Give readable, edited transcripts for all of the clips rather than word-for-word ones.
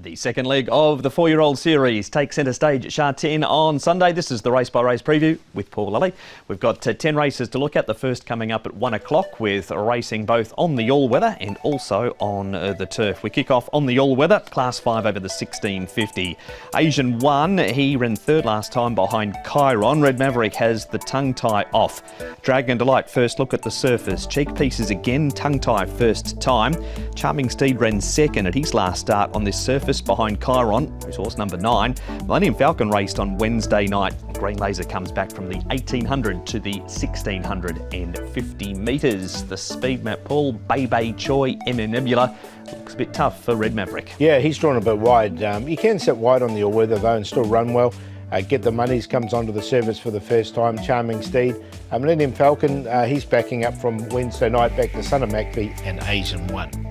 The second leg of the 4-year-old series takes centre stage at Sha Tin on Sunday. This is the race-by-race preview with Paul Lally. We've got 10 races to look at. The first coming up at 1 o'clock with racing both on the all-weather and also on the turf. We kick off on the all-weather, Class 5 over the 1650. Asian 1, he ran third last time behind Chiron. Red Maverick has the tongue-tie off. Dragon Delight, first look at the surface. Cheek Pieces again, tongue-tie first time. Charming Steed ran second at his last start on this surface behind Chiron, who's horse number 9. Millennium Falcon raced on Wednesday night. Green Laser comes back from the 1800 to the 1650 metres. The speed map, Paul, Bay Choi, Nebula. Looks a bit tough for Red Maverick. Yeah, he's drawn a bit wide. You can sit wide on the all-weather though and still run well. Get the Monies comes onto the surface for the first time. Charming Steed. Millennium Falcon, he's backing up from Wednesday night back to Son of Macbee and Asian 1.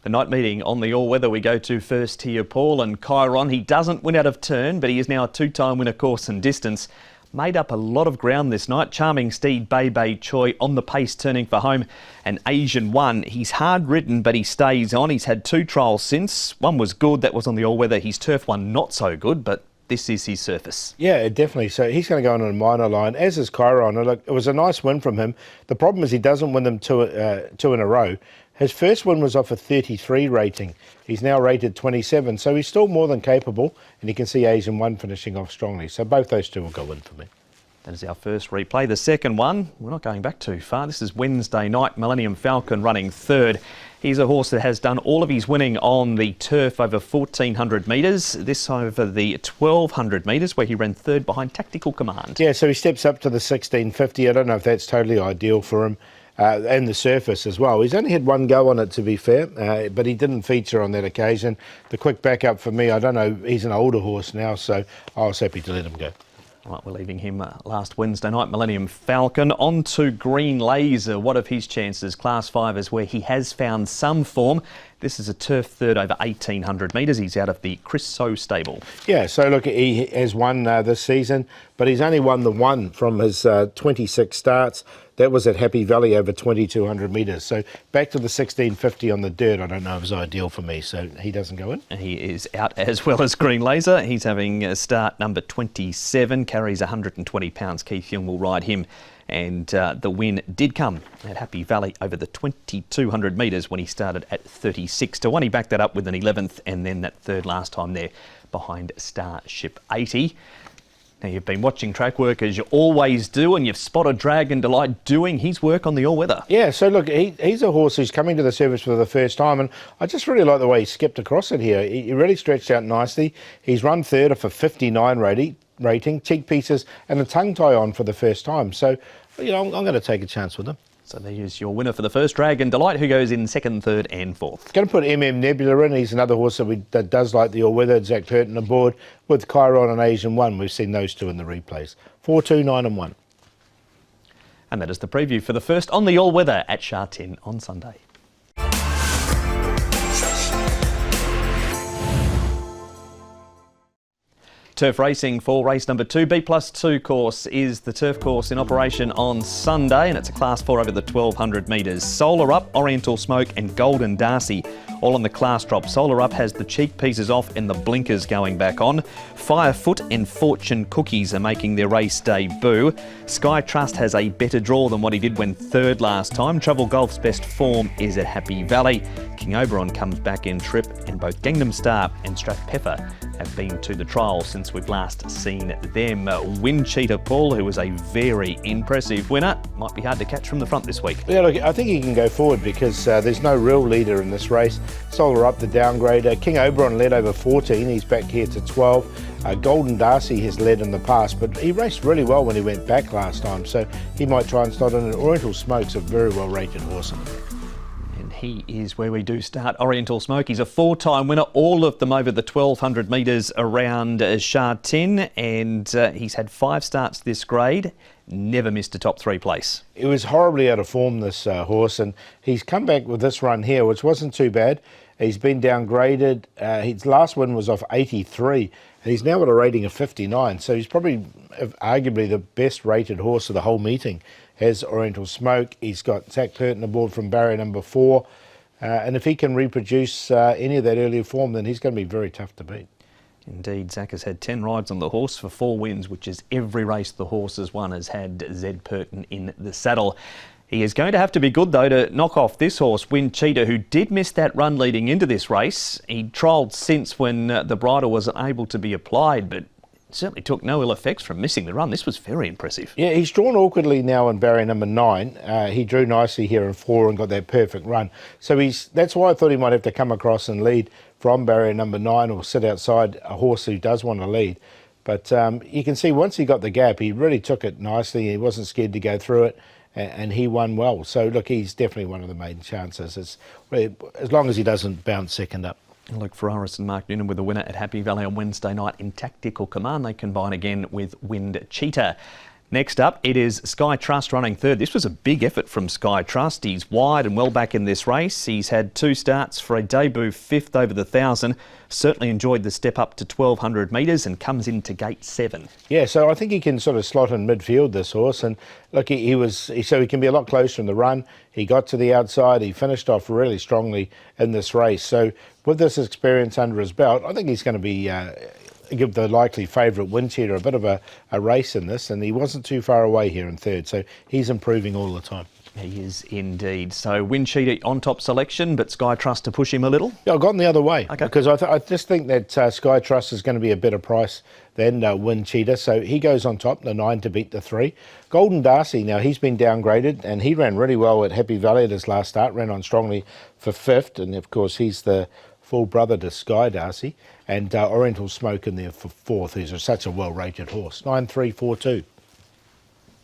The night meeting on the all-weather we go to first here, Paul, and Chiron. He doesn't win out of turn, but he is now a two-time winner course and distance. Made up a lot of ground this night. Charming Steed, Bay Choi on the pace turning for home. And Asian 1, he's hard ridden, but he stays on. He's had 2 trials since. One was good, that was on the all-weather. His turf one not so good, but this is his surface. Yeah, definitely. So he's going to go on a minor line, as is Chiron. Look, it was a nice win from him. The problem is he doesn't win them two in a row. His first win was off a 33 rating. He's now rated 27, so he's still more than capable, and you can see Asian 1 finishing off strongly. So both those two will go in for me. That is our first replay. The second one, we're not going back too far. This is Wednesday night. Millennium Falcon running third. He's a horse that has done all of his winning on the turf over 1,400 metres. This over the 1,200 metres, where he ran third behind Tactical Command. Yeah, so he steps up to the 1650. I don't know if that's totally ideal for him. And the surface as well. He's only had one go on it, to be fair, but he didn't feature on that occasion. The quick backup for me, I don't know, he's an older horse now, so I was happy to let him go. Right, we're leaving him last Wednesday night. Millennium Falcon on to Green Laser. What of his chances? Class 5 is where he has found some form. This is a turf third over 1,800 metres. He's out of the Chris So stable. Yeah, so look, he has won this season, but he's only won the one from his 26 starts. That was at Happy Valley over 2,200 metres. So back to the 1650 on the dirt, I don't know if it's ideal for me, so he doesn't go in. He is out as well as Green Laser. He's having start number 27, carries 120 pounds. Keith Young will ride him. And the win did come at Happy Valley over the 2,200 metres when he started at 36 to 1. He backed that up with an 11th and then that third last time there behind Starship 80. Now, you've been watching track work as you always do, and you've spotted Dragon Delight doing his work on the all-weather. Yeah, so look, he's a horse who's coming to the surface for the first time, and I just really like the way he skipped across it here. He really stretched out nicely. He's run third off a 59 rating, Cheek Pieces, and a tongue-tie on for the first time. So, you know, I'm going to take a chance with him. So there's your winner for the first, Dragon Delight, who goes in second, third and fourth. Going to put Nebula in. He's another horse that does like the all-weather. Zach Curtin aboard with Chiron and Asian 1. We've seen those two in the replays. 4, 2, 9 and 1. And that is the preview for the first on the all-weather at Sha Tin on Sunday. Turf racing for race number 2. B+2 course is the turf course in operation on Sunday, and it's a Class 4 over the 1,200 metres. Solar Up, Oriental Smoke and Golden Darcy all on the class drop. Solar Up has the cheek pieces off and the blinkers going back on. Firefoot and Fortune Cookies are making their race debut. Sky Trust has a better draw than what he did when third last time. Travel Golf's best form is at Happy Valley. King Oberon comes back in trip, and both Gangnam Star and Strathpeffer have been to the trial since we've last seen them. Wind Cheetah Paul, who was a very impressive winner, might be hard to catch from the front this week. Yeah, look, I think he can go forward because there's no real leader in this race. Solar Up, the downgrader. King Oberon led over 14. He's back here to 12. Golden Darcy has led in the past, but he raced really well when he went back last time, so he might try and start on it. Oriental Smoke's a very well-rated horse. He is where we do start. Oriental Smoke, he's a 4-time winner, all of them over the 1,200 metres around Sha Tin, and he's had 5 starts this grade, never missed a top 3 place. He was horribly out of form, this horse, and he's come back with this run here, which wasn't too bad. He's been downgraded. His last win was off 83, and he's now got a rating of 59, so he's probably arguably the best rated horse of the whole meeting. Has Oriental Smoke. He's got Zach Curtin aboard from barrier number 4. And if he can reproduce any of that earlier form, then he's going to be very tough to beat. Indeed, Zach has had 10 rides on the horse for 4 wins, which is every race the horse has won has had Zed Purton in the saddle. He is going to have to be good, though, to knock off this horse, Win Cheetah, who did miss that run leading into this race. He trialled since when the bridle wasn't able to be applied, but certainly took no ill effects from missing the run. This was very impressive. Yeah, he's drawn awkwardly now in barrier number 9. He drew nicely here in 4 and got that perfect run. So that's why I thought he might have to come across and lead from barrier number 9 or sit outside a horse who does want to lead. But you can see once he got the gap, he really took it nicely. He wasn't scared to go through it, and he won well. So, look, he's definitely one of the main chances, as long as he doesn't bounce second up. Luke Ferraris and Mark Noonan with the winner at Happy Valley on Wednesday night in Tactical Command. They combine again with Wind Cheetah. Next up, it is Sky Trust running third. This was a big effort from Sky Trust. He's wide and well back in this race. He's had 2 starts for a debut 5th over the 1,000. Certainly enjoyed the step up to 1,200 metres and comes into gate 7. Yeah, so I think he can sort of slot in midfield, this horse. And look, so he can be a lot closer in the run. He got to the outside. He finished off really strongly in this race. So with this experience under his belt, I think he's going to be give the likely favourite Wind Cheetah a bit of a race in this, and he wasn't too far away here in 3rd, so he's improving all the time. He is indeed. So Wind Cheetah on top selection, but Sky Trust to push him a little? Yeah, I've gone the other way, okay, because I just think that Sky Trust is going to be a better price than Wind Cheetah, so he goes on top, the 9 to beat the 3. Golden Darcy, now he's been downgraded, and he ran really well at Happy Valley at his last start, ran on strongly for 5th, and of course he's the full brother to Sky Darcy, and Oriental Smoke in there for 4th, who's such a well-rated horse. 9-3-4-2.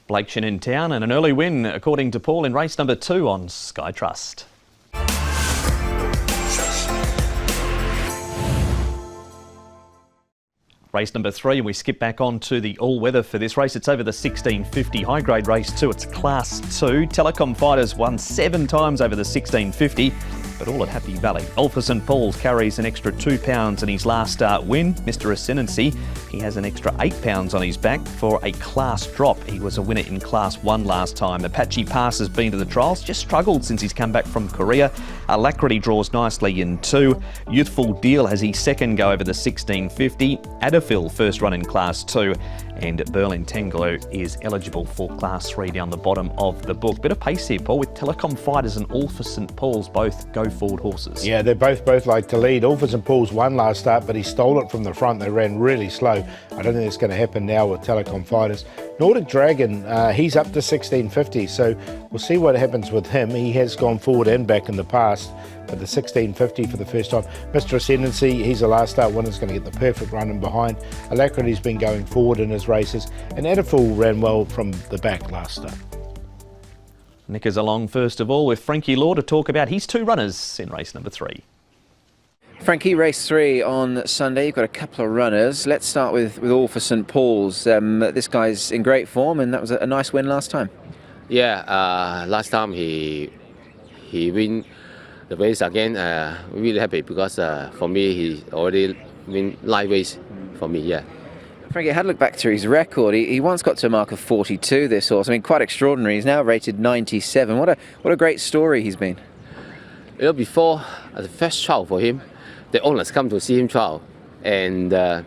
Blake Shin in town, and an early win, according to Paul, in race number 2 on Sky Trust. Race number 3, and we skip back on to the all-weather for this race. It's over the 1650 high-grade race 2. It's Class 2. Telecom Fighters won 7 times over the 1650. But all at Happy Valley. Alpha St Paul's carries an extra £2 in his last start win. Mr Ascendancy, he has an extra £8 on his back for a class drop. He was a winner in Class 1 last time. Apache Pass has been to the trials, just struggled since he's come back from Korea. Alacrity draws nicely in 2. Youthful Deal has his second go over the 1650. Adafil first run in Class 2. And Berlin Tenglo is eligible for Class 3 down the bottom of the book. Bit of pace here, Paul, with Telecom Fighters and Alpha St Paul's both go forward horses. Yeah, they both like to lead. Alpha St Paul's won last start, but he stole it from the front. They ran really slow. I don't think it's going to happen now with Telecom Fighters. Nordic Dragon, he's up to 1650, so we'll see what happens with him. He has gone forward and back in the past, but the 1650 for the first time. Mr Ascendancy, he's a last start winner, is going to get the perfect run in behind. Alacrity's been going forward in his races, and Adafil ran well from the back last start. Nick is along first of all with Frankie Law to talk about his 2 runners in race number 3. Frankie, race 3 on Sunday. You've got a couple of runners. Let's start with all for St Paul's. This guy's in great form, and that was a nice win last time. Yeah, last time he win the race again. Really happy because for me he already win live race for me. Yeah. Frankie, I had to look back through his record. He once got to a mark of 42. This horse, I mean, quite extraordinary. He's now rated 97. What a great story he's been. You know, before the first trial for him, the owners come to see him trial, and I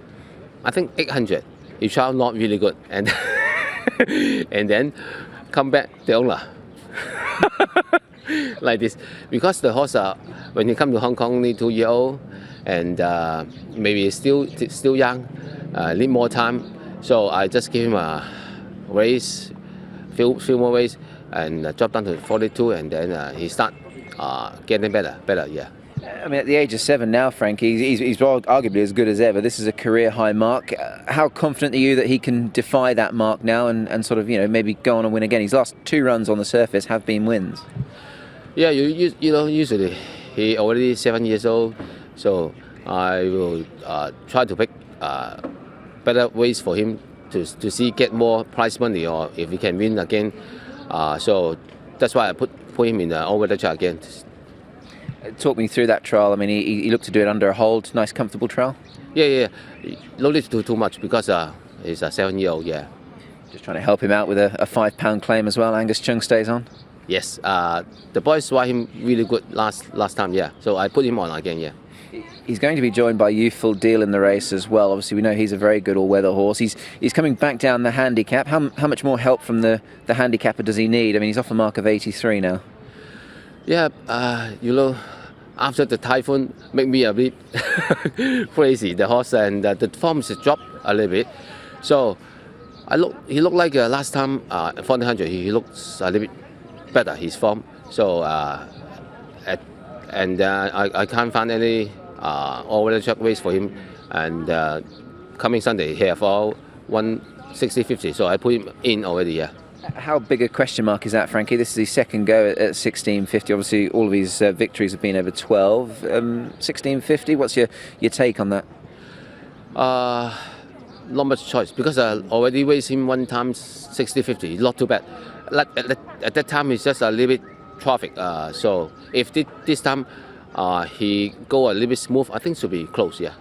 think 800. He trial not really good, and and then come back the owner like this, because the horse when he come to Hong Kong only 2 years old, and maybe still young, need more time. So I just give him a race, few more race, and drop down to 42, and then he start getting better. Yeah. I mean, at the age of 7 now, Frank, he's arguably as good as ever. This is a career high mark. How confident are you that he can defy that mark now and sort of, you know, maybe go on and win again? His last 2 runs on the surface have been wins. Yeah, you know, usually he already 7 years old, so I will try to pick better ways for him to see get more prize money, or if he can win again. So that's why I put him in the all-weather trial again. Talk me through that trial. I mean, he looked to do it under a hold. Nice, comfortable trial. Yeah. No need to do too much because he's a 7-year-old. Yeah. Just trying to help him out with a £5 claim as well. Angus Chung stays on. Yes, the boys ride him really good last time, yeah. So I put him on again, yeah. He's going to be joined by Youthful Deal in the race as well. Obviously, we know he's a very good all-weather horse. He's coming back down the handicap. How much more help from the handicapper does he need? I mean, he's off a mark of 83 now. Yeah, after the typhoon, make me a bit crazy, the horse, and the form has dropped a little bit. So he looked like last time, 1400, he looks a little bit better, his form. So, I can't find any all-weather track race for him, and coming Sunday he have all 160-50, so I put him in already, yeah. How big a question mark is that, Frankie? This is his second go at 1650. Obviously, all of his victories have been over 12. 1650, what's your take on that? Not much choice, because I already raced him one time 60-50, not too bad. At that time, it's just a little bit traffic. So if this time he go a little bit smooth, I think should be close, yeah.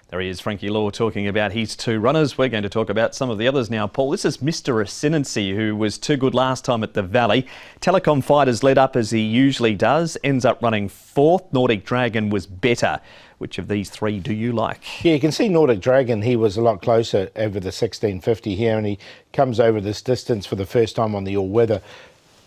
There he is, Frankie Law, talking about his two runners. We're going to talk about some of the others now, Paul. This is Mr. Ascendancy, who was too good last time at the Valley. Telecom Fighters led up as he usually does, ends up running fourth. Nordic Dragon was better. Which of these three do you like? Yeah, you can see Nordic Dragon, he was a lot closer over the 1650 here, and he comes over this distance for the first time on the all-weather.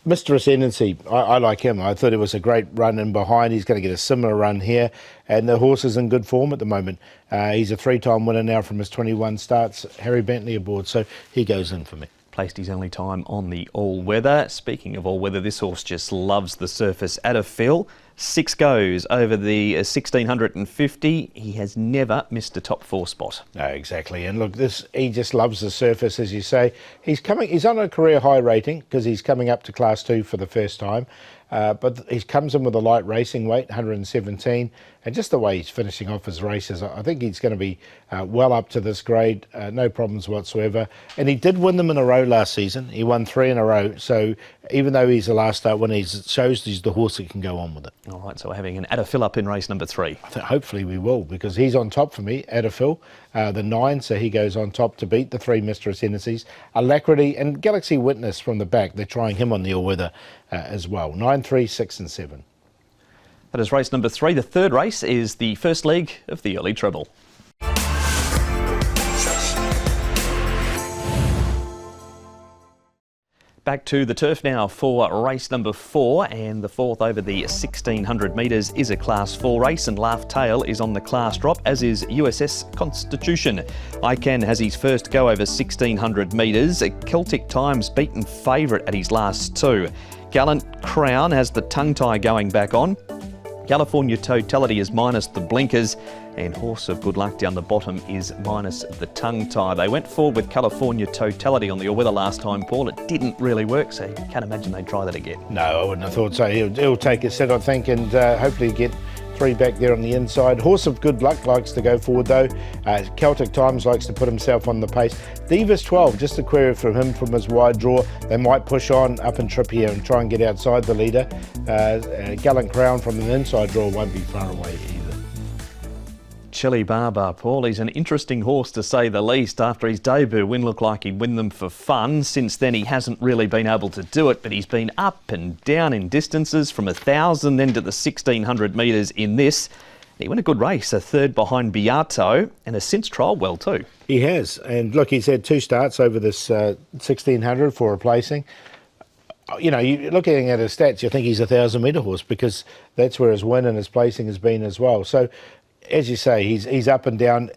Mr. Ascendancy, I like him. I thought it was a great run in behind. He's going to get a similar run here, and the horse is in good form at the moment. He's a three-time winner now from his 21 starts. Harry Bentley aboard, so he goes in for me. Placed his only time on the all-weather. Speaking of all-weather, this horse just loves the surface at a fill. 6 goes over the 1650. He has never missed a top 4 spot. No, exactly. And look, he just loves the surface, as you say. He's on a career high rating because he's coming up to Class 2 for the first time. But he comes in with a light racing weight, 117, and just the way he's finishing off his races, I think he's going to be well up to this grade, no problems whatsoever. And he did win them in a row last season. He won 3 in a row, so even though he's the last start winner, he shows he's the horse that can go on with it. All right, so we're having an Adder fill-up in race number 3. I think hopefully we will, because he's on top for me, Adder Phil, the 9, so he goes on top to beat the 3 Mr. Ascendancies. Alacrity and Galaxy Witness from the back, they're trying him on the all-weather as well. 9, 3, 6 and 7. That is race number 3. The third race is the first leg of the early treble. Back to the turf now for race number 4, and the fourth over the 1600 metres is a Class 4 race, and Laugh Tail is on the class drop, as is USS Constitution. Ican has his first go over 1600 metres. Celtic Times beaten favourite at his last 2. Gallant Crown has the tongue tie going back on. California Totality is minus the blinkers, and Horse of Good Luck down the bottom is minus the tongue tie. They went forward with California Totality on the all-weather last time, Paul. It didn't really work, so you can't imagine they'd try that again. No, I wouldn't have thought so. He'll take a set, I think, and hopefully get 3 back there on the inside. Horse of Good Luck likes to go forward though. Celtic Times likes to put himself on the pace. Divas 12, just a query from him from his wide draw. They might push on up and trip here and try and get outside the leader. Gallant Crown from an inside draw won't be far away either. Chili Barber, Paul, he's an interesting horse to say the least. After his debut win looked like he'd win them for fun. Since then he hasn't really been able to do it, but he's been up and down in distances from 1,000 then to the 1600 metres in this. He won a good race, a third behind Beato, and has since trialled well too. He has, and look, he's had 2 starts over this 1600 for replacing. You know, you're looking at his stats, you think he's a 1,000-metre horse because that's where his win and his placing has been as well. So, as you say, he's up and down.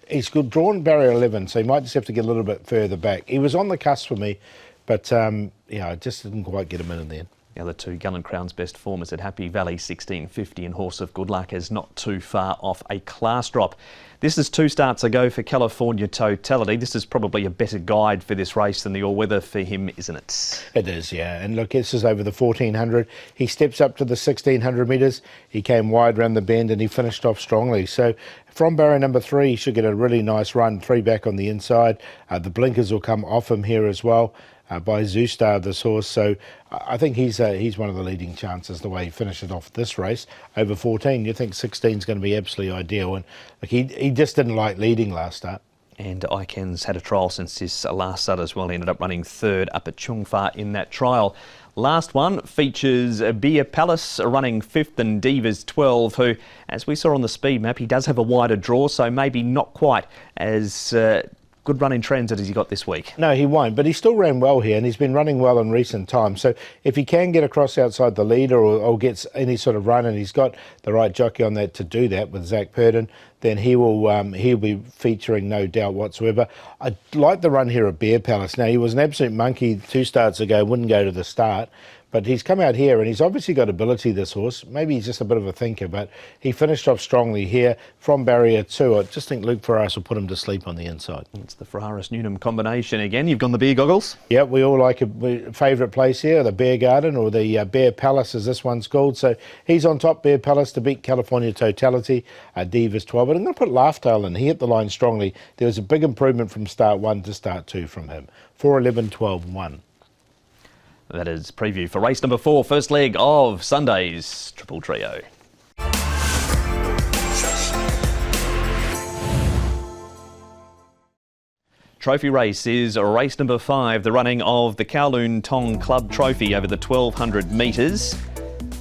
He's drawn barrier 11, so he might just have to get a little bit further back. He was on the cusp for me, but I just didn't quite get him in the end. The other 2, Gallant Crown's best form is at Happy Valley 1650, and Horse of Good Luck is not too far off a class drop. This is 2 starts ago for California Totality. This is probably a better guide for this race than the all-weather for him, isn't it? It is, yeah. And look, this is over the 1400. He steps up to the 1600 metres. He came wide round the bend and he finished off strongly. So from barrier number 3, he should get a really nice run, 3 back on the inside. The blinkers will come off him here as well. By Zoostar, this horse, so I think he's one of the leading chances the way he finishes off this race over 14. You think 16 is going to be absolutely ideal, and like he just didn't like leading last start. And Ican's had a trial since his last start as well. He ended up running 3rd up at Chung Fa in that trial. Last one features Beer Palace running 5th and Divas 12, who, as we saw on the speed map, he does have a wider draw, so maybe not quite as good run in transit as he got this week. No, he won't, but he still ran well here, and he's been running well in recent times. So if he can get across outside the leader or gets any sort of run, and he's got the right jockey on that to do that with Zach Purden, then he'll be featuring, no doubt whatsoever. I like the run here at Beer Palace. Now, he was an absolute monkey 2 starts ago, wouldn't go to the start. But he's come out here and he's obviously got ability, this horse. Maybe he's just a bit of a thinker, but he finished off strongly here from barrier 2. I just think Luke Ferraris will put him to sleep on the inside. It's the Ferraris-Newnham combination again. You've gone the beer goggles? Yeah, we all like a favourite place here, the Beer Garden, or the Beer Palace as this one's called. So he's on top, Beer Palace, to beat California Totality, Divas 12. But I'm going to put Laughtale in. He hit the line strongly. There was a big improvement from start 1 to start 2 from him. 4, 11, 12, 1. That is preview for race number 4, first leg of Sunday's Triple Trio. Trophy race is race number 5, the running of the Kowloon Tong Club Trophy over the 1200 metres.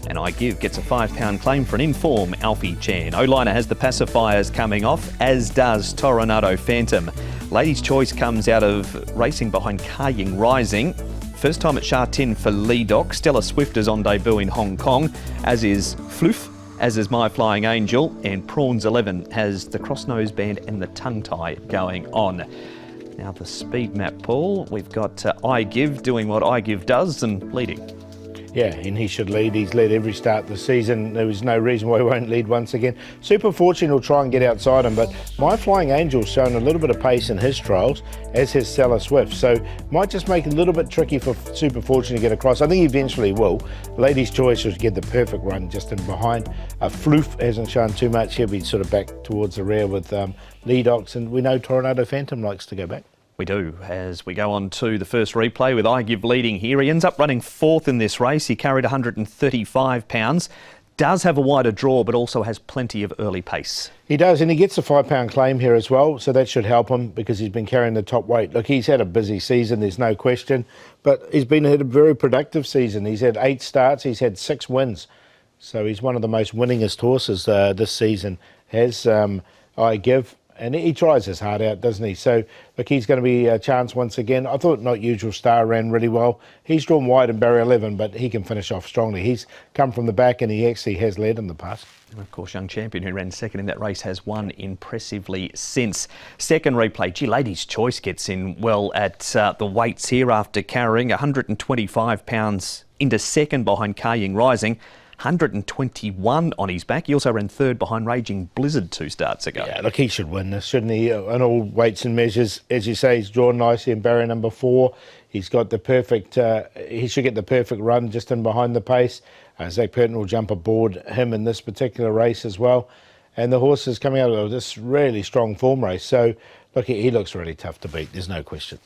And I Give gets a £5 claim for an in-form Alfie Chan. O-Liner has the pacifiers coming off, as does Toronado Phantom. Ladies' Choice comes out of racing behind Kaying Rising. First time at Sha Tin for Lee Doc. Stella Swift is on debut in Hong Kong, as is Floof, as is My Flying Angel, and Prawns 11 has the cross-nose band and the tongue-tie going on. Now the speed map, Paul, we've got I Give doing what I Give does and leading. Yeah, and he should lead. He's led every start this season. There was no reason why he won't lead once again. Super Fortune will try and get outside him, but My Flying Angel's shown a little bit of pace in his trials, as has Stella Swift. So might just make it a little bit tricky for Super Fortune to get across. I think he eventually will. Ladies' Choice will get the perfect run just in behind. Floof hasn't shown too much. He'll be sort of back towards the rear with Lee Docs, and we know Toronado Phantom likes to go back. We do, as we go on to the first replay with I Give leading here. He ends up running 4th in this race. He carried 135 pounds. Does have a wider draw, but also has plenty of early pace. He does, and he gets a £5 claim here as well, so that should help him because he's been carrying the top weight. Look, he's had a busy season, there's no question, but he's had a very productive season. He's had 8 starts, he's had 6 wins. So he's one of the most winningest horses this season, has I Give. And he tries his heart out, doesn't he? So, look, he's going to be a chance once again. I thought Not Usual Star ran really well. He's drawn wide in barrier 11, but he can finish off strongly. He's come from the back and he actually has led in the past. And of course, Young Champion, who ran 2nd in that race, has won impressively since. Second replay, Ladies' Choice gets in well at the weights here after carrying 125 pounds into 2nd behind Kaying Rising. 121 on his back. He also ran 3rd behind Raging Blizzard 2 starts ago. Yeah, look, he should win this, shouldn't he? In all weights and measures, as you say, he's drawn nicely in barrier number 4. He's got the perfect, he should get the perfect run just in behind the pace. Zach Purden will jump aboard him in this particular race as well. And the horse is coming out of this really strong form race. So, look, he looks really tough to beat, there's no question.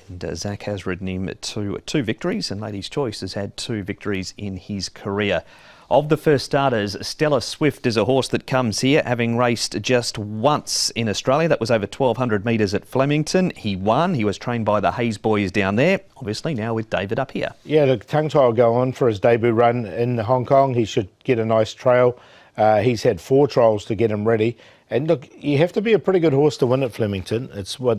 And Zach has ridden him to 2 victories, and Ladies' Choice has had 2 victories in his career. Of the first starters, Stella Swift is a horse that comes here, having raced just once in Australia. That was over 1,200 metres at Flemington. He won. He was trained by the Hayes boys down there. Obviously now with David up here. Yeah, the tongue tie will go on for his debut run in Hong Kong. He should get a nice trail. He's had 4 trials to get him ready. And look, you have to be a pretty good horse to win at Flemington. It's one of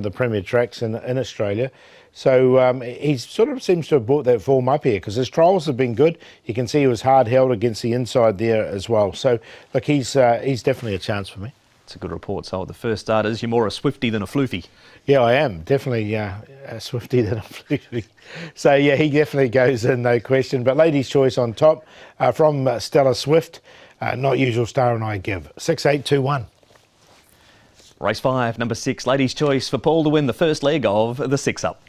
the premier tracks in Australia. So he sort of seems to have brought that form up here because his trials have been good. You can see he was hard held against the inside there as well. So look, he's definitely a chance for me. It's a good report. So the first starters, you're more a Swifty than a Floofy. Yeah, I am. Definitely a Swifty than a Floofy. So yeah, he definitely goes in, no question. But Ladies' Choice on top from Stella Swift. Not Usual Star and I Give. 6, 8, 2, 1. Race 5, number 6, Ladies' Choice for Paul to win the first leg of the 6-up.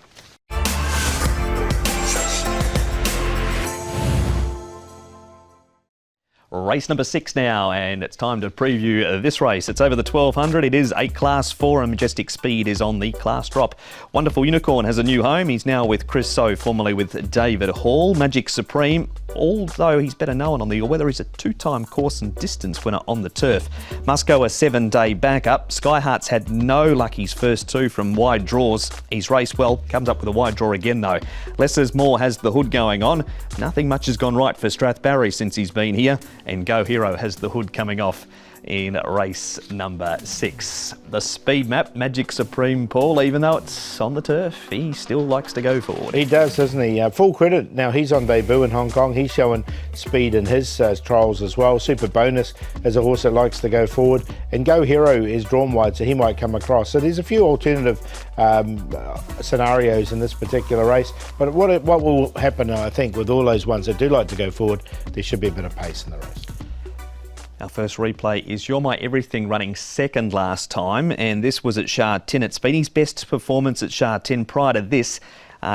Race number 6 now, and it's time to preview this race. It's over the 1200. It is a Class 4, and Majestic Speed is on the Class Drop. Wonderful Unicorn has a new home. He's now with Chris So, formerly with David Hall. Magic Supreme although he's better known on the all-weather, he's a two-time course and distance winner on the turf. Must go a 7-day backup. Sky Heart's had no luck his first two from wide draws. He's raced well, comes up with a wide draw again though. Less is more has the hood going on. Nothing much has gone right for Strathbarry since he's been here, and Go Hero has the hood coming off in race number 6. The speed map, Magic Supreme, Paul, even though it's on the turf, he still likes to go forward. He does, doesn't he? Full credit. Now he's on debut in Hong Kong. He's showing speed in his trials as well. Super Bonus is a horse that likes to go forward. And Go Hero is drawn wide, so he might come across. So there's a few alternative scenarios in this particular race. But what will happen, I think, with all those ones that do like to go forward, there should be a bit of pace in the race. Our first replay is You're My Everything running second last time, and this was at Sha Tin. It's been his best performance at Sha Tin. Prior to this,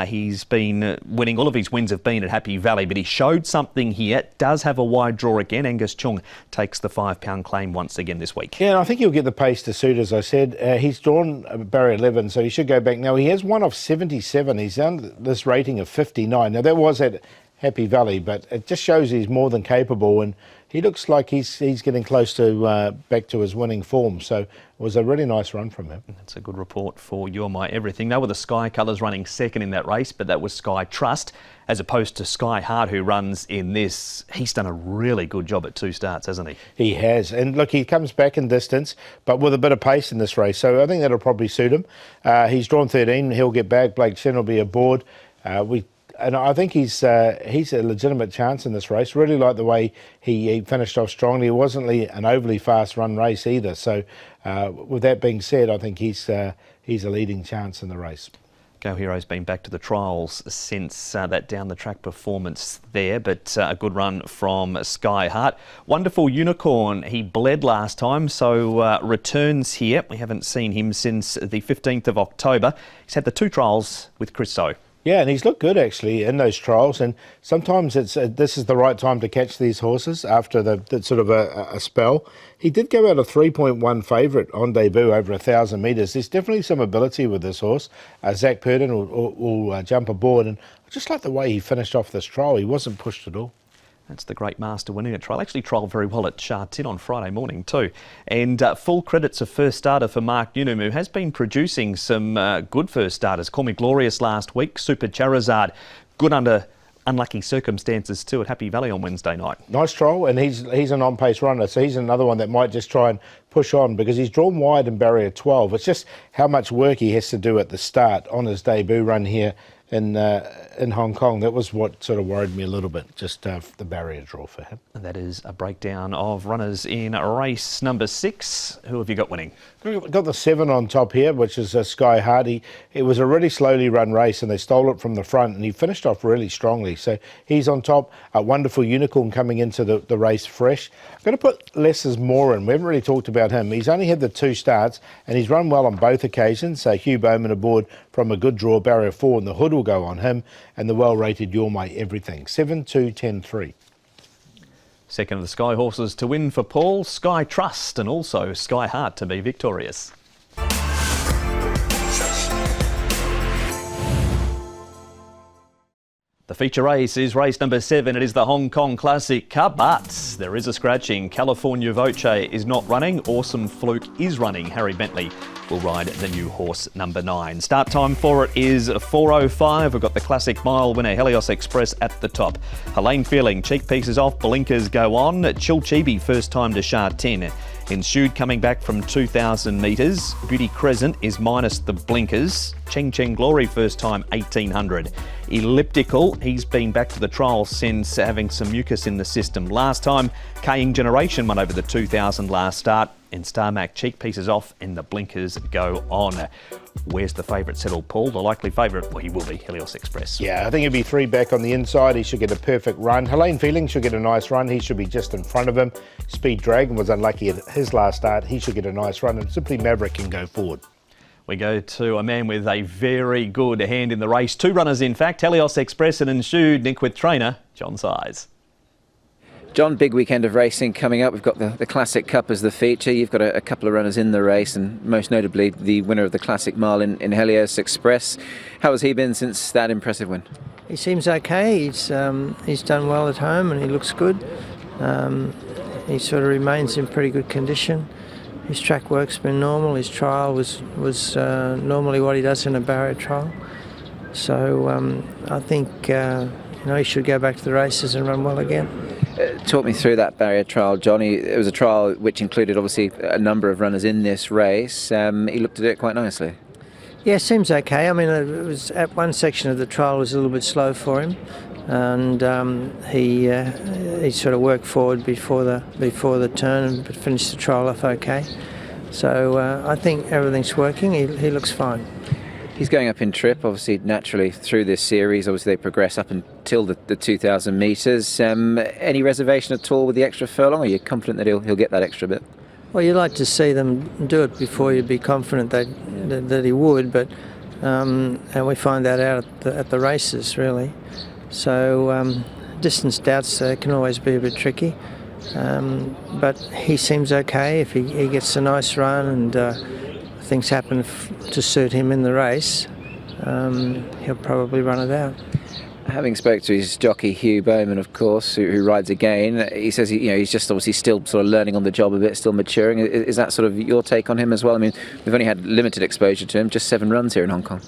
he's been winning. All of his wins have been at Happy Valley, but he showed something here. Does have a wide draw again. Angus Chung takes the £5 claim once again this week. Yeah, and I think he'll get the pace to suit, as I said. He's drawn barrier 11, so he should go back. Now, he has one off 77. He's done this rating of 59. Now, that was at Happy Valley, but it just shows he's more than capable, and he looks like he's getting close to back to his winning form. So it was a really nice run from him. That's a good report for You're My Everything. They were the Sky colours running second in that race, but that was Sky Trust, as opposed to Sky Heart, who runs in this. He's done a really good job at 2 starts, hasn't he? He has. And look, he comes back in distance, but with a bit of pace in this race. So I think that'll probably suit him. He's drawn 13. He'll get back. Blake Shen will be aboard. And I think he's a legitimate chance in this race. Really like the way he finished off strongly. It wasn't an overly fast run race either. So with that being said, I think he's a leading chance in the race. Go Hero's been back to the trials since that down-the-track performance there, but a good run from Sky Heart. Wonderful Unicorn, he bled last time, so returns here. We haven't seen him since the 15th of October. He's had the 2 trials with Chris So. Yeah, and he's looked good actually in those trials, and sometimes this is the right time to catch these horses after the sort of a spell. He did go out a 3.1 favourite on debut over 1,000 metres. There's definitely some ability with this horse. Zach Purden will jump aboard, and I just like the way he finished off this trial. He wasn't pushed at all. That's the great master winning a trial. Actually trialled very well at Sha Tin on Friday morning too. And full credits of first starter for Mark Nunumu, has been producing some good first starters. Call Me Glorious last week, Super Charizard, good under unlucky circumstances too at Happy Valley on Wednesday night. Nice trial, and he's an on-pace runner, so he's another one that might just try and push on because he's drawn wide in barrier 12. It's just how much work he has to do at the start on his debut run here in Hong Kong. That was what sort of worried me a little bit, just the barrier draw for him. And that is a breakdown of runners in race number 6. Who have you got winning? We've got the 7 on top here, which is Sky Hardy. It was a really slowly run race and they stole it from the front and he finished off really strongly. So he's on top. A Wonderful Unicorn coming into the race fresh. I'm going to put Less is More in. We haven't really talked about him. He's only had the 2 starts and he's run well on both occasions. So Hugh Bowman aboard from a good draw, barrier 4, and the hood will go on him, and the well-rated You're My Everything, 7, 2, 10, 3. Second of the Sky horses to win for Paul, Sky Trust, and also Sky Heart to be victorious. The feature race is race number 7. It is the Hong Kong Classic Cup, but there is a scratching. California Voce is not running. Awesome Fluke is running. Harry Bentley will ride the new horse number 9. Start time for it is 4:05. We've got the Classic Mile winner Helios Express at the top. Helene Feeling, cheek pieces off, blinkers go on. Chilchibi first time to Sha Tin. Ensued coming back from 2,000 metres. Beauty Crescent is minus the blinkers. Cheng Cheng Glory first time 1,800. Elliptical, he's been back to the trial since having some mucus in the system. Last time, Kaying Generation won over the 2,000 last start. And Starmac cheek pieces off and the blinkers go on. Where's the favourite settled, Paul? The likely favourite, well, he will be Helios Express. Yeah, I think he'll be 3 back on the inside. He should get a perfect run. Helene Feeling should get a nice run. He should be just in front of him. Speed Dragon was unlucky at his last start. He should get a nice run. And Simply Maverick can go forward. We go to a man with a very good hand in the race. 2 runners, in fact. Helios Express and Ensued. Nick with trainer John Size. John, big weekend of racing coming up. We've got the Classic Cup as the feature. You've got a couple of runners in the race, and most notably the winner of the Classic Mile in Helios Express. How has he been since that impressive win? He seems okay. He's done well at home and he looks good. He sort of remains in pretty good condition. His track work's been normal. His trial was normally what he does in a barrier trial. So I think he should go back to the races and run well again. Talk me through that barrier trial, Johnny. It was a trial which included obviously a number of runners in this race. He looked to do it quite nicely. Yeah, seems okay. I mean, it was at one section of the trial was a little bit slow for him, and he sort of worked forward before the turn, but finished the trial off okay. So I think everything's working. He looks fine. He's going up in trip, obviously, naturally through this series. Obviously, they progress up until the 2,000 metres. Any reservation at all with the extra furlong? Or are you confident that he'll get that extra bit? Well, you'd like to see them do it before you'd be confident that he would, but and we find that out at the races, really. So distance doubts can always be a bit tricky, but he seems okay. If he gets a nice run and things happen to suit him in the race, he'll probably run it out. Having spoke to his jockey Hugh Bowman, of course, who rides again, he says he's just obviously still sort of learning on the job a bit, still maturing. Is that sort of your take on him as well? I mean, we've only had limited exposure to him, just 7 runs here in Hong Kong.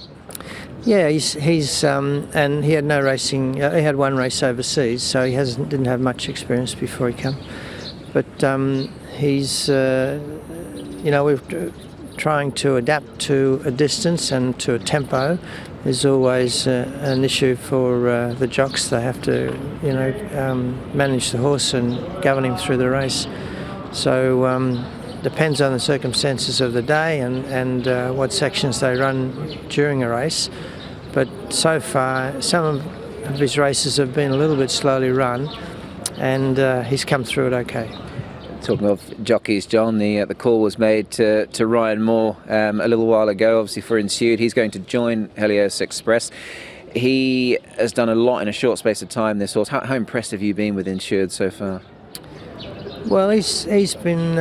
Yeah, he's and he had no racing. He had one race overseas, so he didn't have much experience before he came. But he's we're trying to adapt to a distance and to a tempo is always an issue for the jocks. They have to, manage the horse and govern him through the race. So depends on the circumstances of the day and what sections they run during a race. But so far, some of his races have been a little bit slowly run, and he's come through it okay. Talking of jockeys, John, the call was made to Ryan Moore a little while ago, obviously for Ensued. He's going to join Helios Express. He has done a lot in a short space of time, this horse. How impressed have you been with Ensued so far? Well, he's been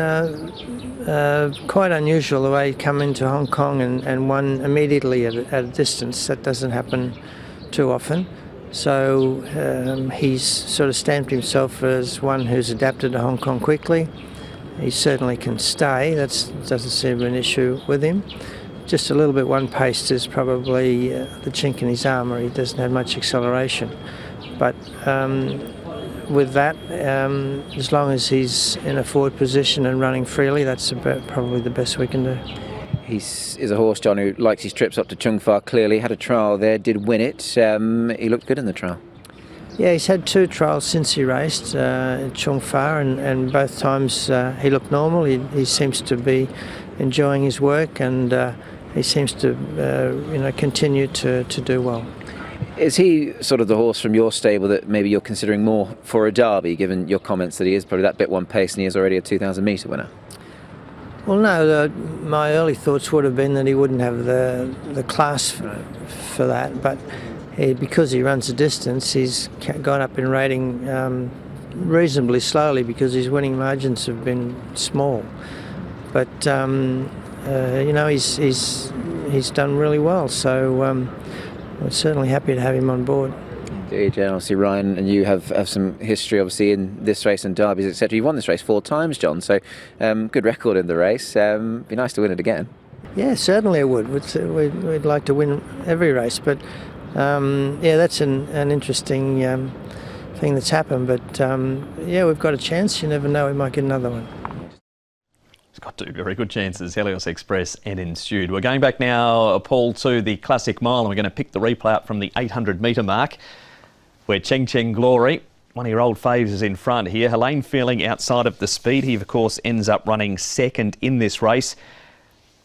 quite unusual the way he come into Hong Kong and won immediately at a distance. That doesn't happen too often. So he's sort of stamped himself as one who's adapted to Hong Kong quickly. He certainly can stay. That doesn't seem an issue with him. Just a little bit one-paced is probably the chink in his armour. He doesn't have much acceleration. But with that, as long as he's in a forward position and running freely, that's probably the best we can do. He's a horse, John, who likes his trips up to Chung Fa, clearly. Had a trial there, did win it. He looked good in the trial. Yeah, he's had 2 trials since he raced at Chung Fa, and both times he looked normal. He seems to be enjoying his work, and he seems to continue to do well. Is he sort of the horse from your stable that maybe you're considering more for a derby, given your comments that he is probably that bit one pace and he is already a 2,000 metre winner? Well, no, my early thoughts would have been that he wouldn't have the class for that, but because he runs a distance, he's gone up in rating reasonably slowly because his winning margins have been small. But he's done really well, so we're certainly happy to have him on board. Indeed, yeah. Obviously, Ryan and you have some history, obviously, in this race and derbies, etc. You've won this race 4 times, John, so good record in the race. Be nice to win it again. Yeah, certainly it would. We'd like to win every race, but that's an interesting thing that's happened. But we've got a chance. You never know, we might get another one. It's got 2 very good chances, Helios Express and Ensued. We're going back now, Paul, to the Classic Mile, and we're going to pick the replay up from the 800 metre mark, where Cheng Cheng Glory, one-year-old Faves, is in front here. Helene Feeling outside of the speed. He, of course, ends up running second in this race.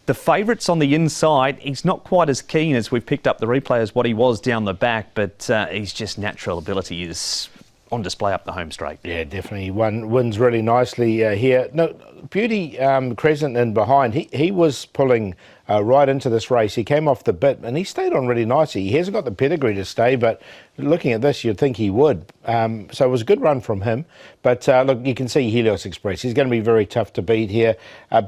The favourite's on the inside. He's not quite as keen as we've picked up the replay as what he was down the back, but his just natural ability is on display up the home straight. Yeah, definitely. Wins really nicely here. No, Beauty Crescent in behind. He was pulling right into this race. He came off the bit and he stayed on really nicely. He hasn't got the pedigree to stay, but looking at this, you'd think he would. So it was a good run from him. But look, you can see Helios Express. He's going to be very tough to beat here.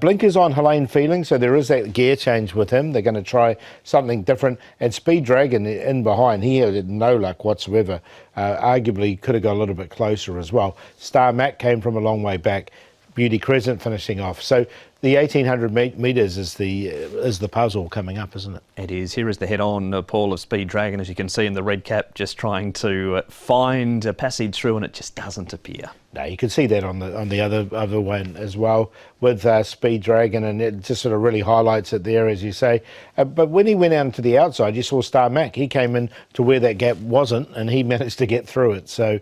Blinkers on Helene Feeling, so there is that gear change with him. They're going to try something different. And Speed Dragon in behind, he had no luck whatsoever. Arguably could have got a little bit closer as well. Star Mac came from a long way back. Beauty Crescent finishing off. So the 1800 metres is the puzzle coming up, isn't it? It is. Here is the head-on, Paul, of Speed Dragon, as you can see in the red cap, just trying to find a passage through, and it just doesn't appear. No, you can see that on the other one as well with Speed Dragon, and it just sort of really highlights it there, as you say. But when he went out to the outside, you saw Star Mac. He came in to where that gap wasn't, and he managed to get through it. So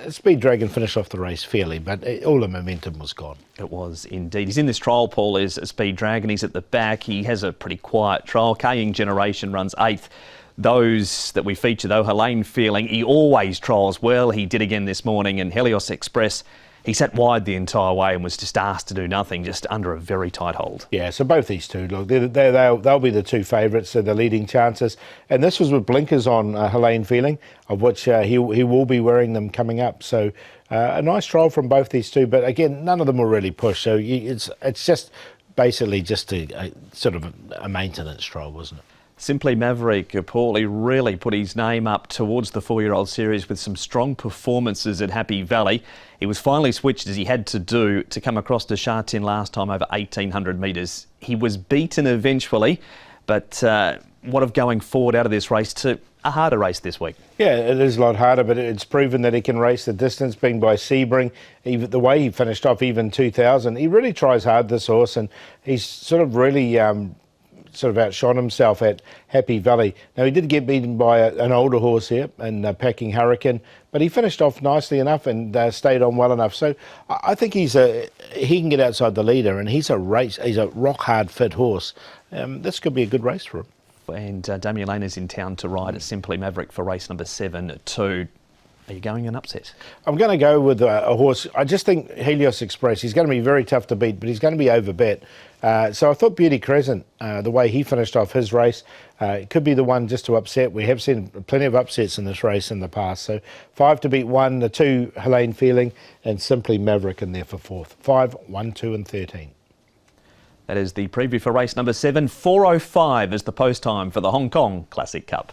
Speed Dragon finished off the race fairly, but all the momentum was gone. It was indeed. He's in this trial, Paul, is Speed Dragon. He's at the back. He has a pretty quiet trial. Kaying Generation runs 8th. Those that we feature, though, Helene Feeling, he always trials well. He did again this morning. And Helios Express, he sat wide the entire way and was just asked to do nothing, just under a very tight hold. Yeah, so both these two, look, they'll be the two favourites, so the leading chances. And this was with blinkers on Helene Feeling, of which he will be wearing them coming up. So a nice trial from both these two, but again, none of them will really push. So it's just basically just a sort of a maintenance trial, wasn't it? Simply Maverick, Paul, he really put his name up towards the 4-year-old series with some strong performances at Happy Valley. He was finally switched, as he had to do, to come across to Sha Tin last time over 1,800 metres. He was beaten eventually, but what of going forward out of this race to a harder race this week? Yeah, it is a lot harder, but it's proven that he can race the distance, being by Sebring. Even the way he finished off even 2,000, he really tries hard, this horse, and he's sort of really sort of outshone himself at Happy Valley. Now, he did get beaten by an older horse here in Packing Hurricane, but he finished off nicely enough and stayed on well enough. So I think he can get outside the leader, and he's a rock hard fit horse. This could be a good race for him. And Damien Lane is in town to ride at Simply Maverick for race number 7 too. Are you going an upset? I'm going to go with a horse. I just think Helios Express, he's going to be very tough to beat, but he's going to be overbet. So I thought Beauty Crescent, the way he finished off his race, could be the one just to upset. We have seen plenty of upsets in this race in the past. So 5 to beat 1, the 2 Helene Feeling, and Simply Maverick in there for 4th. 5, 1, 2 and 13. That is the preview for race number 7. 4:05 is the post time for the Hong Kong Classic Cup.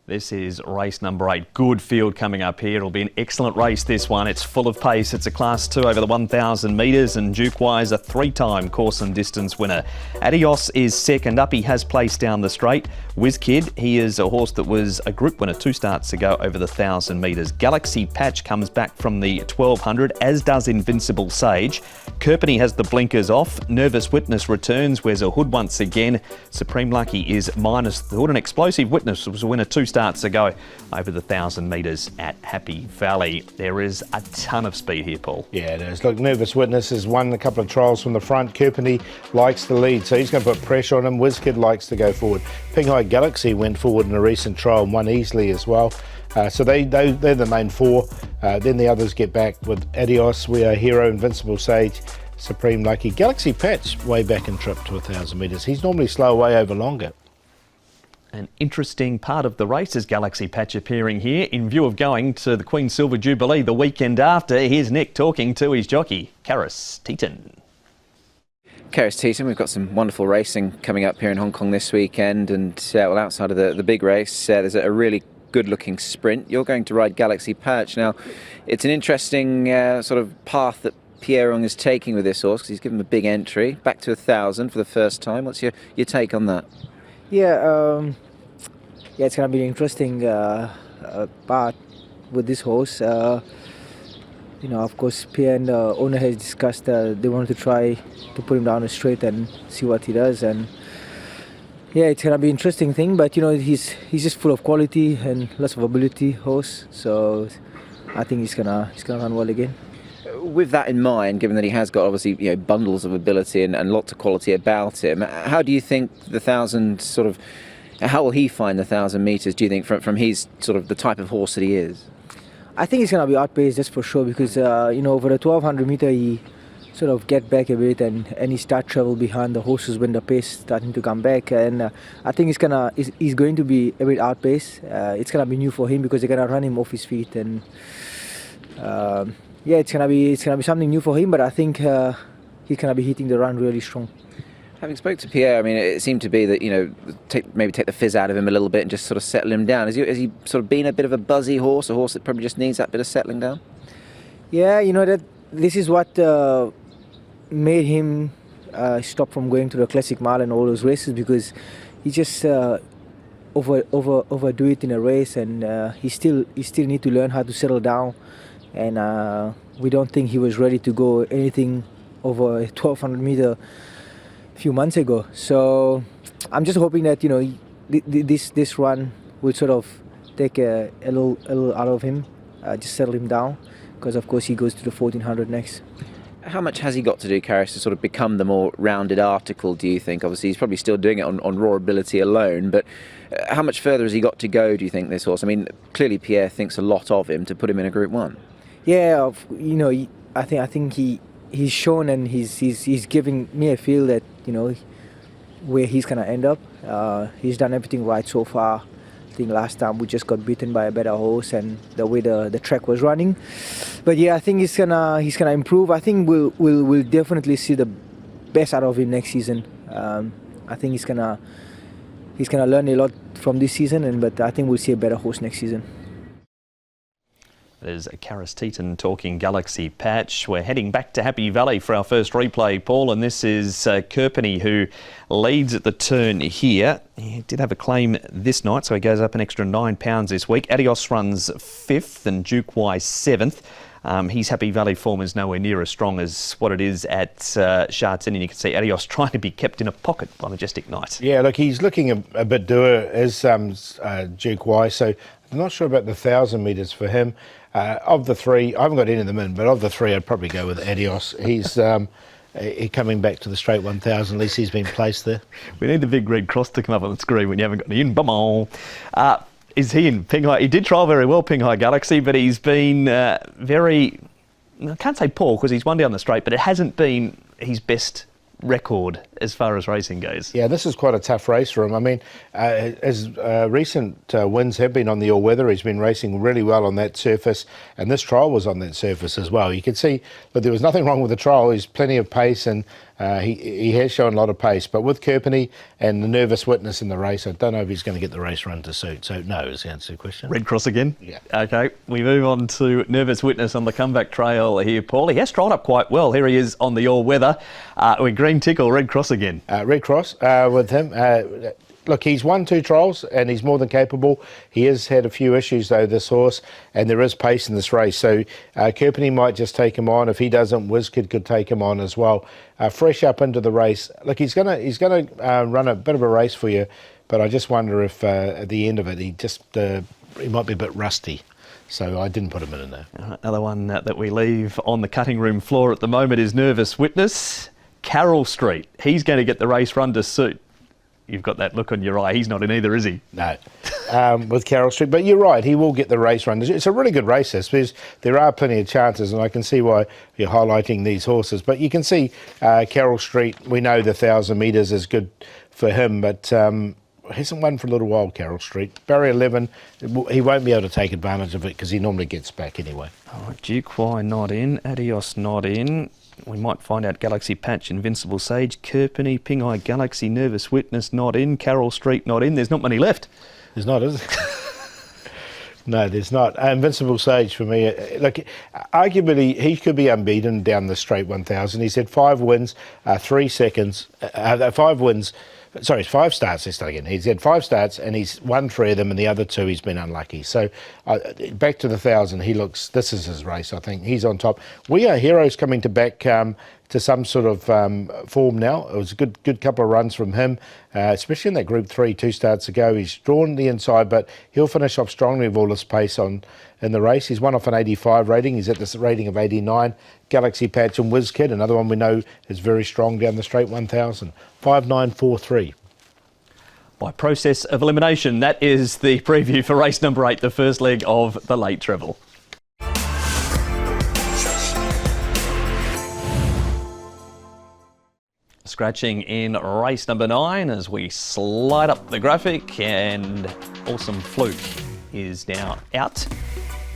This is race number 8. Good field coming up here. It'll be an excellent race, this one. It's full of pace. It's a Class 2 over the 1,000 metres, and Duke Wise, a 3-time course and distance winner. Adios is second up. He has placed down the straight. Whizkid, he is a horse that was a group winner 2 starts ago over the 1,000 metres. Galaxy Patch comes back from the 1,200, as does Invincible Sage. Kerpenny has the blinkers off. Nervous Witness returns, wears a hood once again. Supreme Lucky is minus the hood, and Explosive Witness was a winner 2 starts ago over the 1,000 metres at Happy Valley. There is a ton of speed here, Paul. Yeah, it is. Look, Nervous Witness has won a couple of trials from the front. Kerpenny likes the lead, so he's going to put pressure on him. Whizkid likes to go forward. Pinghai Galaxy went forward in a recent trial and won easily as well. So they're the main 4. Then the others get back with Adios, We Are Hero, Invincible Sage, Supreme Lucky. Galaxy Patch way back in trip to 1,000 metres. He's normally slow away over longer. An interesting part of the race is Galaxy Patch appearing here in view of going to the Queen's Silver Jubilee the weekend after. Here's Nick talking to his jockey, Karis Teeton. Karis Teeton, we've got some wonderful racing coming up here in Hong Kong this weekend, and well, outside of the big race, there's a really good-looking sprint. You're going to ride Galaxy Patch. Now, it's an interesting sort of path that Pierre Ong is taking with this horse, because he's given him a big entry, back to 1,000 for the first time. What's your take on that? Yeah, it's gonna be an interesting part with this horse. You know, of course, Pierre and the owner has discussed they wanted to try to put him down straight and see what he does. And yeah, it's gonna be an interesting thing. But you know, he's just full of quality and lots of ability horse. So I think he's gonna run well again. With that in mind, given that he has got obviously bundles of ability and lots of quality about him, how do you think the 1,000 sort of, how will he find the 1,000 metres, do you think, from his sort of the type of horse that he is? I think he's going to be outpaced, that's for sure, because over the 1200 meter he sort of get back a bit and he start travel behind the horses when the pace starting to come back, and I think he's going to be a bit outpaced. It's going to be new for him because they're going to run him off his feet, and it's going to be something new for him, but I think he's going to be hitting the run really strong. Having spoke to Pierre, I mean, it seemed to be that, maybe take the fizz out of him a little bit and just sort of settle him down. Has he sort of been a bit of a buzzy horse, a horse that probably just needs that bit of settling down? Yeah, that this is what made him stop from going to the Classic Mile and all those races, because he just overdo it in a race, and he still need to learn how to settle down, and we don't think he was ready to go anything over 1200 meter a few months ago. So I'm just hoping that this run will sort of take a little out of him, just settle him down, because of course he goes to the 1400 next. How much has he got to do, Karis, to sort of become the more rounded article, do you think? Obviously, he's probably still doing it on raw ability alone, but how much further has he got to go, do you think, this horse? I mean, clearly Pierre thinks a lot of him to put him in a Group 1. Yeah, I think he's shown, and he's giving me a feel that, where he's going to end up. He's done everything right so far. I think last time we just got beaten by a better horse and the way the track was running. But yeah, I think he's gonna improve. I think we'll definitely see the best out of him next season. I think he's gonna learn a lot from this season, but I think we'll see a better horse next season. There's Sha Tin talking Galaxy Patch. We're heading back to Happy Valley for our first replay, Paul, and this is Kerpenny, who leads at the turn here. He did have a claim this night, so he goes up an extra £9 this week. Adios runs 5th and Duke Y 7th. His Happy Valley form is nowhere near as strong as what it is at Sha Tin, and you can see Adios trying to be kept in a pocket by Majestic Knight. Yeah, look, he's looking a bit dour as Duke Y, so I'm not sure about the 1,000 metres for him. Of the three, I haven't got any of them in, but of the three, I'd probably go with Adios. He's coming back to the straight 1,000. At least he's been placed there. We need the big red cross to come up on the screen when you haven't got any in. Is he in Pinghai? He did trial very well, Pinghai Galaxy, but he's been very, I can't say poor because he's won down the straight, but it hasn't been his best record as far as racing goes. Yeah, this is quite a tough race for him. I mean, his recent wins have been on the all-weather. He's been racing really well on that surface, and this trial was on that surface as well. You can see that there was nothing wrong with the trial. He's plenty of pace, and he has shown a lot of pace. But with Kerpenny and the nervous witness in the race, I don't know if he's going to get the race run to suit. So no is the answer to the question. Red cross again? Yeah. Okay, we move on to nervous witness on the comeback trail here, Paul. He has trialled up quite well. Here he is on the all-weather. With green tick or red cross again? Red cross with him. Look, he's won 2 trials and he's more than capable. He has had a few issues though, this horse, and there is pace in this race. So Kerpenny might just take him on. If he doesn't, WizKid could take him on as well. Fresh up into the race. Look, he's gonna run a bit of a race for you, but I just wonder if at the end of it he might be a bit rusty. So I didn't put him in there. Another one that we leave on the cutting room floor at the moment is nervous witness. Carroll Street. He's going to get the race run to suit. You've got that look on your eye. He's not in either, is he? No, with Carroll Street. But you're right, he will get the race run. It's a really good race, this, because there are plenty of chances, and I can see why you're highlighting these horses. But you can see Carroll Street, we know the 1,000 metres is good for him, but hasn't won for a little while, Carroll Street. Barrier 11, he won't be able to take advantage of it because he normally gets back anyway. All right, Duke Y not in, Adios not in. We might find out Galaxy Patch, Invincible Sage, Kerpenny, Pinghai Galaxy, Nervous Witness not in, Carroll Street not in. There's not many left. There's not, is there? No, there's not. Invincible Sage for me, look, arguably he could be unbeaten down the straight 1,000. He's had 5 wins, 3 seconds, 5 wins. Sorry, 5 starts. Let's start again. He's had 5 starts and he's won 3 of them, and the other 2 he's been unlucky. So back to the 1,000, this is his race, I think. He's on top. We Are Heroes coming to back to some sort of form now. It was a good couple of runs from him, especially in that Group 3 2 starts ago. He's drawn the inside, but he'll finish off strongly with all this pace in the race. He's won off an 85 rating. He's at this rating of 89. Galaxy Patch and WizKid, another one we know is very strong down the straight 1,000. 5,943. By process of elimination, that is the preview for race number 8, the first leg of the late treble. scratching in race number 9 as we slide up the graphic, and Awesome Fluke is now out.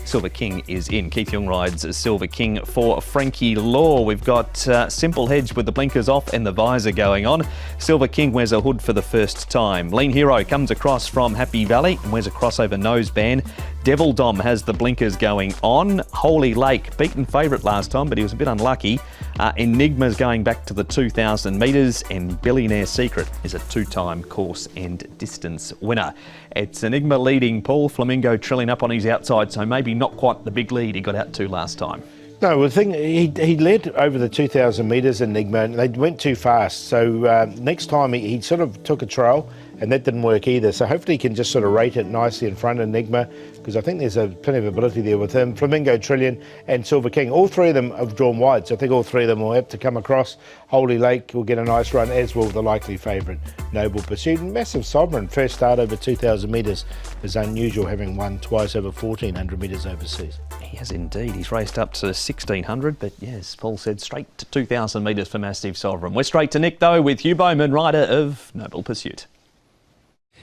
Silver King is in. Keith Young rides Silver King for Frankie Law. We've got Simple Hedge with the blinkers off and the visor going on. Silver King wears a hood for the first time. Lean Hero comes across from Happy Valley and wears a crossover noseband. Devil Dom has the blinkers going on. Holy Lake, beaten favourite last time, but he was a bit unlucky. Enigma's going back to the 2,000 metres, and Billionaire Secret is a 2-time course and distance winner. It's Enigma leading Paul, Flamingo trilling up on his outside, so maybe not quite the big lead he got out to last time. No, the thing, he led over the 2,000 metres, Enigma, and they went too fast. So next time he sort of took a trail, and that didn't work either. So hopefully he can just sort of rate it nicely in front of Enigma, because I think there's plenty of ability there with him. Flamingo, Trillion and Silver King, all three of them have drawn wide, so I think all three of them will have to come across. Holy Lake will get a nice run, as will the likely favourite, Noble Pursuit. And Massive Sovereign, first start over 2,000 metres, is unusual, having won twice over 1,400 metres overseas. He has indeed. He's raced up to 1,600, but yes, Paul said straight to 2,000 metres for Massive Sovereign. We're straight to Nick, though, with Hugh Bowman, rider of Noble Pursuit.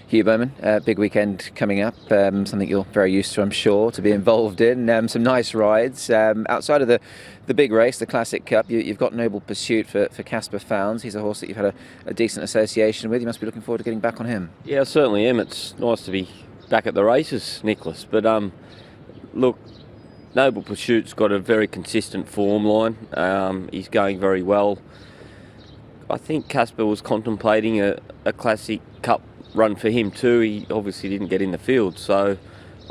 Hugh Bowman, big weekend coming up, something you're very used to, I'm sure, to be involved in. Some nice rides. Outside of the big race, the Classic Cup, you've got Noble Pursuit for Casper Founds. He's a horse that you've had a decent association with. You must be looking forward to getting back on him. Yeah, I certainly am. It's nice to be back at the races, Nicholas. But look, Noble Pursuit's got a very consistent form line. He's going very well. I think Casper was contemplating a Classic Cup run for him too. He obviously didn't get in the field, so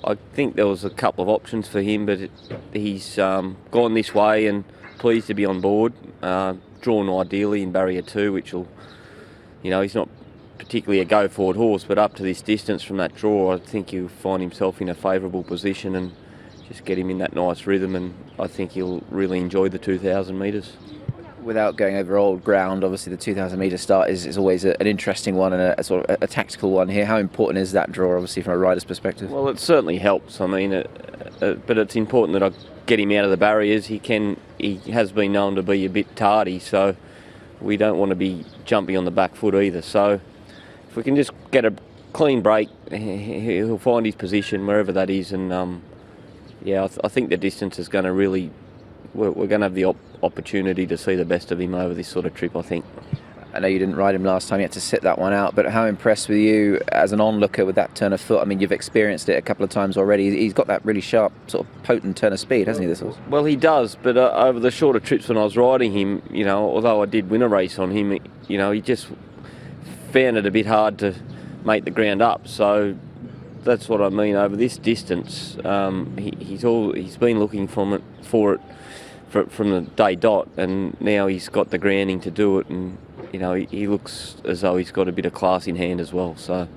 I think there was a couple of options for him, but he's gone this way and pleased to be on board. Drawn ideally in barrier 2, which will, he's not particularly a go-forward horse, but up to this distance from that draw, I think he'll find himself in a favourable position and just get him in that nice rhythm, and I think he'll really enjoy the 2,000 metres. Without going over old ground, obviously the 2,000 metre start is always an interesting one and a sort of a tactical one here. How important is that draw, obviously, from a rider's perspective? Well, it certainly helps. I mean, but it's important that I get him out of the barriers. He has been known to be a bit tardy, so we don't want to be jumping on the back foot either. So if we can just get a clean break, he'll find his position wherever that is, and I think the distance is going to really. We're going to have the opportunity to see the best of him over this sort of trip, I think. I know you didn't ride him last time, you had to sit that one out, but how impressed were you as an onlooker with that turn of foot? I mean, you've experienced it a couple of times already. He's got that really sharp, sort of potent turn of speed, hasn't he, this horse? Well, he does, but over the shorter trips when I was riding him, although I did win a race on him, he just found it a bit hard to make the ground up. So that's what I mean. Over this distance, he's been looking for it from the day dot, and now he's got the grounding to do it, and he looks as though he's got a bit of class in hand as well, so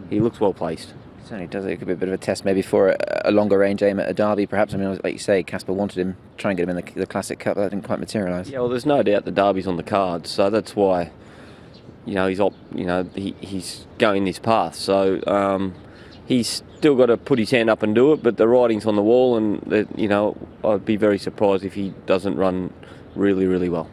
he looks well placed. Certainly does. It could be a bit of a test maybe for a longer range aim at a Derby perhaps. I mean, like you say, Casper wanted him, try and get him in the Classic Cup, but that didn't quite materialise. Yeah, well, there's no doubt the Derby's on the cards, so that's why he's going this path, so he's still got to put his hand up and do it, but the writing's on the wall, and I'd be very surprised if he doesn't run really, really well.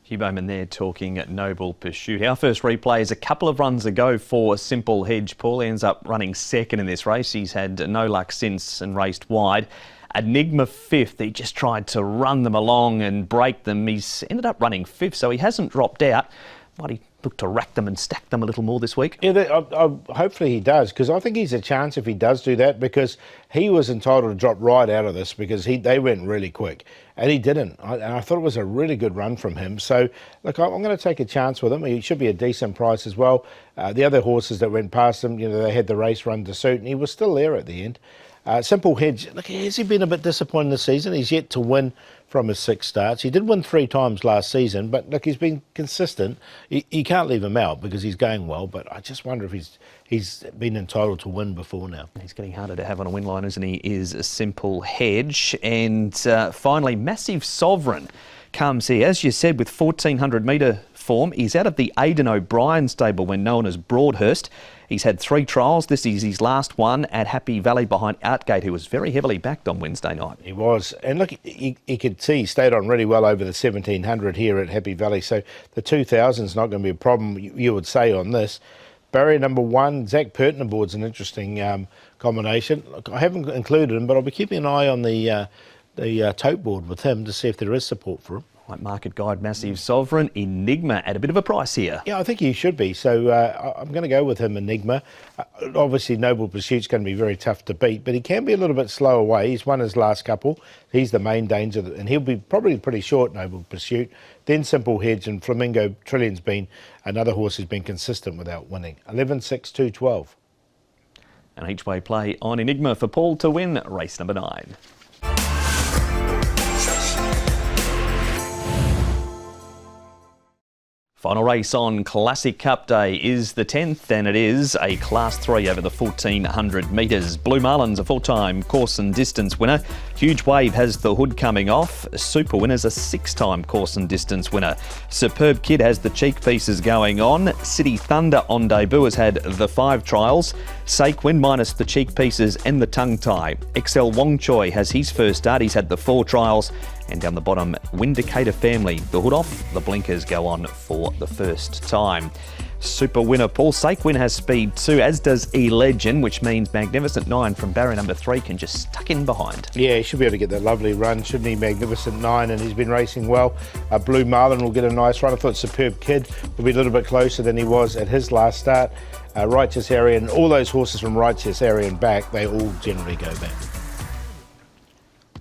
Hugh Bowman there talking at Noble Pursuit. Our first replay is a couple of runs ago for Simple Hedge. Paul ends up running second in this race. He's had no luck since and raced wide. Enigma fifth. He just tried to run them along and break them. He's ended up running fifth, so he hasn't dropped out. Might he look to rack them and stack them a little more this week? Yeah, hopefully he does, because I think he's a chance if he does do that, because he was entitled to drop right out of this because they went really quick and he didn't. And I thought it was a really good run from him. So, look, I'm going to take a chance with him. He should be a decent price as well. The other horses that went past him, they had the race run to suit, and he was still there at the end. Simple Hedge, look, has he been a bit disappointed this season? He's yet to win from his 6 starts. He did win 3 times last season, but look, he's been consistent. You can't leave him out because he's going well, but I just wonder if he's been entitled to win before now. He's getting harder to have on a win line, isn't he, is a Simple Hedge. And finally, Massive Sovereign comes here. As you said, with 1400 metre form, he's out of the Aidan O'Brien stable when known as Broadhurst. He's had 3 trials. This is his last one at Happy Valley behind Outgate, who was very heavily backed on Wednesday night. He was. And look, you could see he stayed on really well over the 1700 here at Happy Valley. So the 2000 is not going to be a problem, you would say, on this. Barrier number 1, Zach Pertner board's an interesting combination. Look, I haven't included him, but I'll be keeping an eye on the tote board with him to see if there is support for him. Like Market Guide, Massive Sovereign, Enigma at a bit of a price here. Yeah, I think he should be. So I'm going to go with him, Enigma. Obviously, Noble Pursuit's going to be very tough to beat, but he can be a little bit slow away. He's won his last couple. He's the main danger, and he'll be probably pretty short, Noble Pursuit. Then Simple Hedge and Flamingo Trillion's been another horse who's been consistent without winning. 11, 6, 2, 12. And each way play on Enigma for Paul to win race number 9. Final race on Classic Cup Day is the 10th, and it is a Class 3 over the 1400 metres. Blue Marlin's a 4-time course and distance winner. Huge Wave has the hood coming off. Super Winner's a 6-time course and distance winner. Superb Kid has the cheek pieces going on. City Thunder on debut has had the 5 trials. Saquin minus the cheek pieces and the tongue tie. XL Wong Choi has his first start. He's had the 4 trials. And down the bottom, Windicator Family. The hood off, the blinkers go on for the first time. Super Winner Paul Saquin has speed too, as does E-Legend, which means Magnificent 9 from barrier number 3 can just tuck in behind. Yeah, he should be able to get that lovely run, shouldn't he? Magnificent 9, and he's been racing well. Blue Marlin will get a nice run. I thought Superb Kid will be a little bit closer than he was at his last start. Righteous Area, and all those horses from Righteous Area and back, they all generally go back.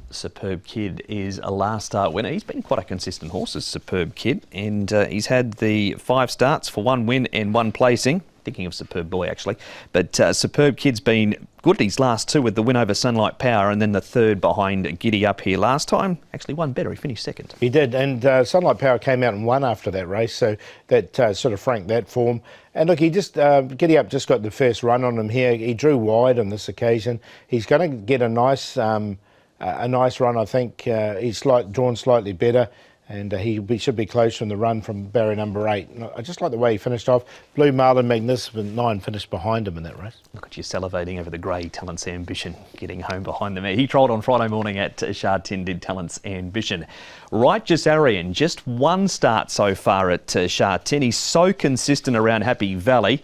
Superb Kid is a last start winner. He's been quite a consistent horse, as Superb Kid, and he's had the 5 starts for 1 win and 1 placing. Thinking of Superb Boy, actually. But Superb Kid's been good these last 2 with the win over Sunlight Power and then the 3rd behind Giddy Up here last time. Actually won better, he finished 2nd. He did, and Sunlight Power came out and won after that race, so that sort of franked that form. And look, he just, Giddy Up just got the first run on him here. He drew wide on this occasion. He's going to get a nice run, I think. He's drawn slightly better, and he should be close from the run from barrier number 8. I just like the way he finished off. Blue Marlin, Magnificent 9 finished behind him in that race. Look at you salivating over the grey Talent's Ambition, getting home behind the mare. He trolled on Friday morning at Sha Tin, did Talent's Ambition. Righteous Arian, just 1 start so far at Sha Tin. He's so consistent around Happy Valley.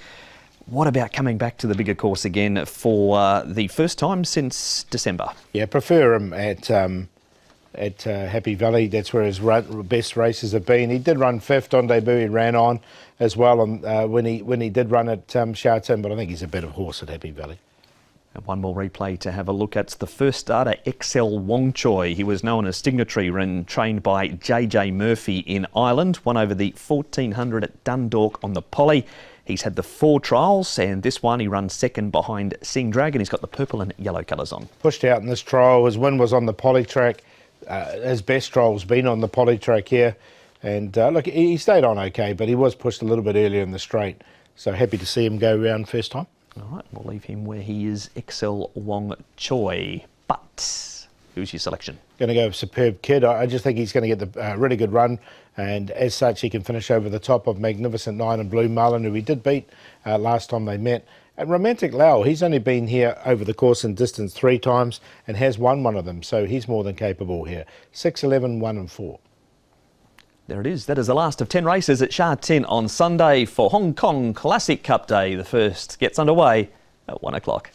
What about coming back to the bigger course again for the first time since December? Yeah, prefer him at Happy Valley. That's where his best races have been. He did run 5th on debut. He ran on as well when he did run at Sha Tin, but I think he's a better horse at Happy Valley. And one more replay to have a look at. It's the first starter, XL Wong Choi. He was known as Signatory and trained by JJ Murphy in Ireland. Won over the 1400 at Dundalk on the Poly. He's had the 4 trials, and this one he runs 2nd behind Sing Dragon. He's got the purple and yellow colours on. Pushed out in this trial. His win was on the poly track. His best trial's been on the poly track here. And look, he stayed on okay, but he was pushed a little bit earlier in the straight. So happy to see him go round first time. All right, we'll leave him where he is, XL Wong Choi. But who's your selection? Going to go with Superb Kid. I just think he's going to get the really good run, and as such he can finish over the top of Magnificent 9 and Blue Marlin, who he did beat last time they met. And Romantic Lau, he's only been here over the course and distance 3 times and has won 1 of them, so he's more than capable here. 6, 11, 1 and 4. There it is. That is the last of 10 races at Sha Tin on Sunday for Hong Kong Classic Cup Day. The first gets underway at 1 o'clock.